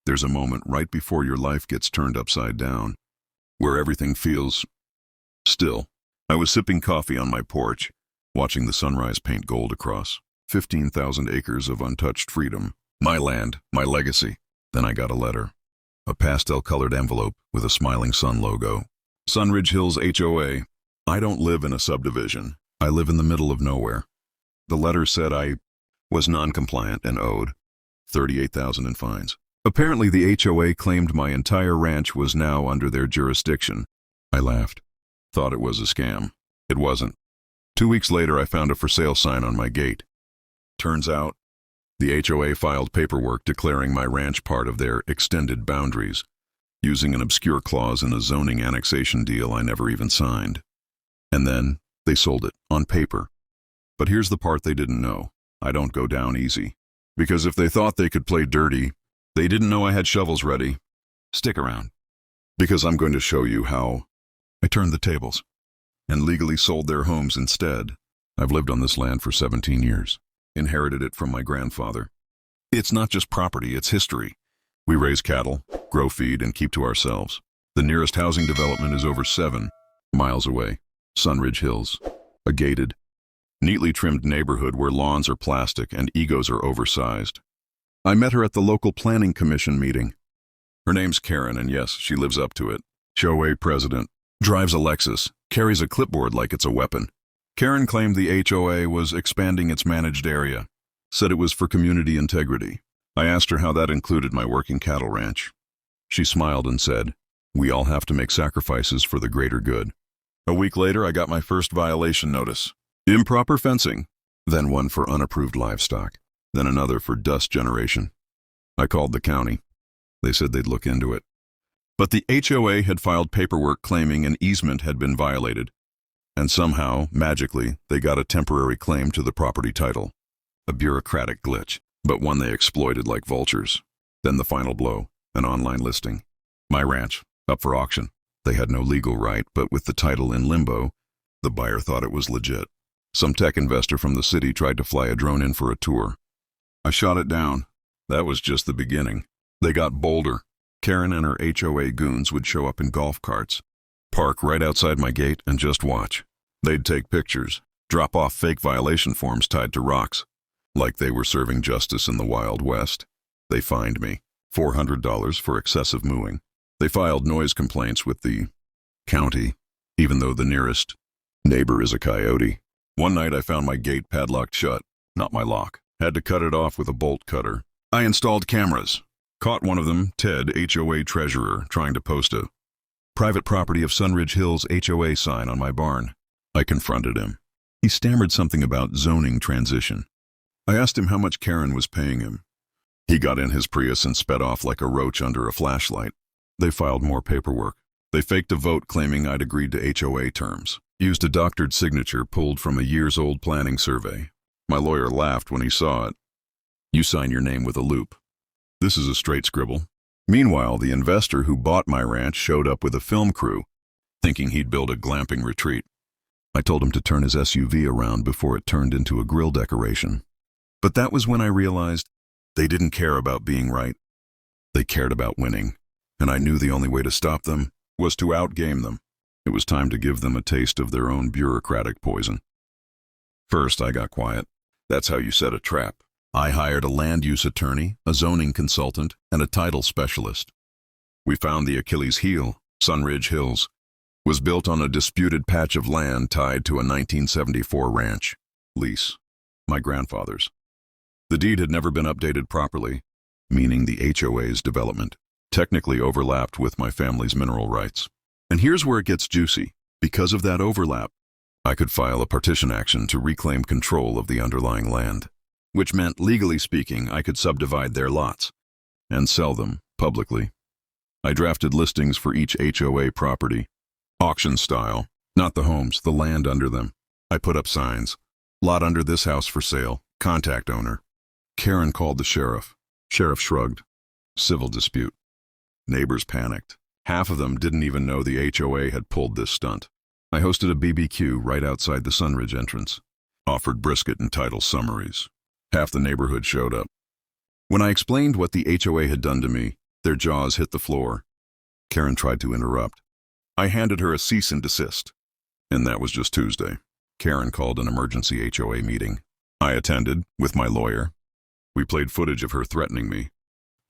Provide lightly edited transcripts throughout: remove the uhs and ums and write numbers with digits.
There's a moment right before your life gets turned upside down, where everything feels still. I was sipping coffee on my porch, watching the sunrise paint gold across 15,000 acres of untouched freedom. My land, my legacy. Then I got a letter. A pastel-colored envelope with a smiling sun logo. Sunridge Hills HOA. I don't live in a subdivision. I live in the middle of nowhere. The letter said I was non-compliant and owed $38,000 in fines. Apparently the HOA claimed my entire ranch was now under their jurisdiction. I laughed. Thought it was a scam. It wasn't. 2 weeks later, I found a for sale sign on my gate. Turns out, the HOA filed paperwork declaring my ranch part of their extended boundaries, using an obscure clause in a zoning annexation deal I never even signed. And then, they sold it, on paper. But here's the part they didn't know. I don't go down easy. Because if they thought they could play dirty, they didn't know I had shovels ready. Stick around. Because I'm going to show you how I turned the tables and legally sold their homes instead. I've lived on this land for 17 years. Inherited it from my grandfather. It's not just property, it's history. We raise cattle, grow feed, and keep to ourselves. The nearest housing development is over 7 miles away. Sunridge Hills. A gated, neatly trimmed neighborhood where lawns are plastic and egos are oversized. I met her at the local planning commission meeting. Her name's Karen, and yes, she lives up to it. HOA president. Drives a Lexus. Carries a clipboard like it's a weapon. Karen claimed the HOA was expanding its managed area. Said it was for community integrity. I asked her how that included my working cattle ranch. She smiled and said, "We all have to make sacrifices for the greater good." A week later, I got my first violation notice. Improper fencing. Then one for unapproved livestock. Then another for dust generation. I called the county. They said they'd look into it. But the HOA had filed paperwork claiming an easement had been violated. And somehow, magically, they got a temporary claim to the property title. A bureaucratic glitch, but one they exploited like vultures. Then the final blow, an online listing. My ranch, up for auction. They had no legal right, but with the title in limbo, the buyer thought it was legit. Some tech investor from the city tried to fly a drone in for a tour. I shot it down. That was just the beginning. They got bolder. Karen and her HOA goons would show up in golf carts, park right outside my gate and just watch. They'd take pictures, drop off fake violation forms tied to rocks, like they were serving justice in the Wild West. They fined me $400 for excessive mooing. They filed noise complaints with the county, even though the nearest neighbor is a coyote. One night I found my gate padlocked shut, not my lock. Had to cut it off with a bolt cutter. I installed cameras. Caught one of them, Ted, HOA treasurer, trying to post a private property of Sunridge Hills HOA sign on my barn. I confronted him. He stammered something about zoning transition. I asked him how much Karen was paying him. He got in his Prius and sped off like a roach under a flashlight. They filed more paperwork. They faked a vote claiming I'd agreed to HOA terms. Used a doctored signature pulled from a years-old planning survey. My lawyer laughed when he saw it. You sign your name with a loop. This is a straight scribble. Meanwhile, the investor who bought my ranch showed up with a film crew, thinking he'd build a glamping retreat. I told him to turn his SUV around before it turned into a grill decoration. But that was when I realized they didn't care about being right. They cared about winning, and I knew the only way to stop them was to outgame them. It was time to give them a taste of their own bureaucratic poison. First, I got quiet. That's how you set a trap. I hired a land use attorney, a zoning consultant, and a title specialist. We found the Achilles heel. Sunridge Hills was built on a disputed patch of land tied to a 1974 ranch lease, my grandfather's. The deed had never been updated properly, meaning the HOA's development technically overlapped with my family's mineral rights. And here's where it gets juicy. Because of that overlap, I could file a partition action to reclaim control of the underlying land, which meant, legally speaking, I could subdivide their lots and sell them publicly. I drafted listings for each HOA property, auction style, not the homes, the land under them. I put up signs. Lot under this house for sale, contact owner. Karen called the sheriff. Sheriff shrugged. Civil dispute. Neighbors panicked. Half of them didn't even know the HOA had pulled this stunt. I hosted a BBQ right outside the Sunridge entrance. Offered brisket and title summaries. Half the neighborhood showed up. When I explained what the HOA had done to me, Their jaws hit the floor. Karen tried to interrupt. I handed her a cease and desist. And that was just Tuesday. Karen called an emergency HOA meeting. I attended, with my lawyer. We played footage of her threatening me,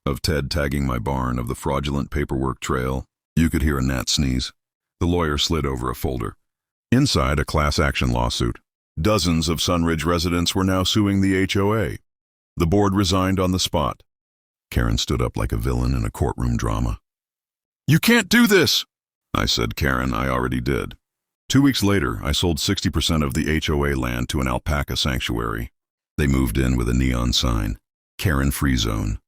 of Ted tagging my barn, of the fraudulent paperwork trail. You could hear a gnat sneeze. The lawyer slid over a folder. Inside, a class action lawsuit. Dozens of Sunridge residents were now suing the HOA. The board resigned on the spot. Karen stood up like a villain in a courtroom drama. You can't do this! I said, Karen, I already did. 2 weeks later, I sold 60% of the HOA land to an alpaca sanctuary. They moved in with a neon sign, Karen Free Zone.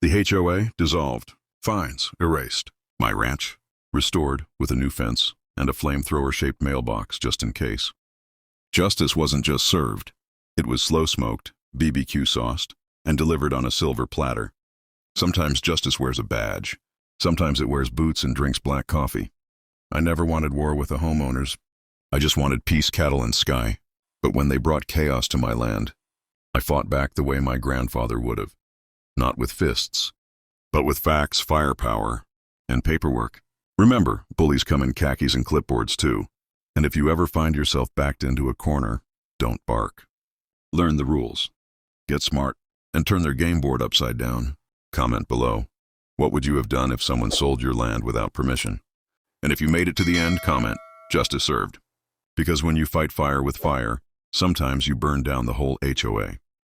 The HOA dissolved, fines erased. My ranch restored with a new fence and a flamethrower-shaped mailbox just in case. Justice wasn't just served. It was slow-smoked, BBQ sauced, and delivered on a silver platter. Sometimes justice wears a badge. Sometimes it wears boots and drinks black coffee. I never wanted war with the homeowners. I just wanted peace, cattle, and sky. But when they brought chaos to my land, I fought back the way my grandfather would have. Not with fists, but with facts, firepower, and paperwork. Remember, bullies come in khakis and clipboards too. And if you ever find yourself backed into a corner, don't bark. Learn the rules. Get smart, and turn their game board upside down. Comment below. What would you have done if someone sold your land without permission? And if you made it to the end, comment, justice served. Because when you fight fire with fire, sometimes you burn down the whole HOA.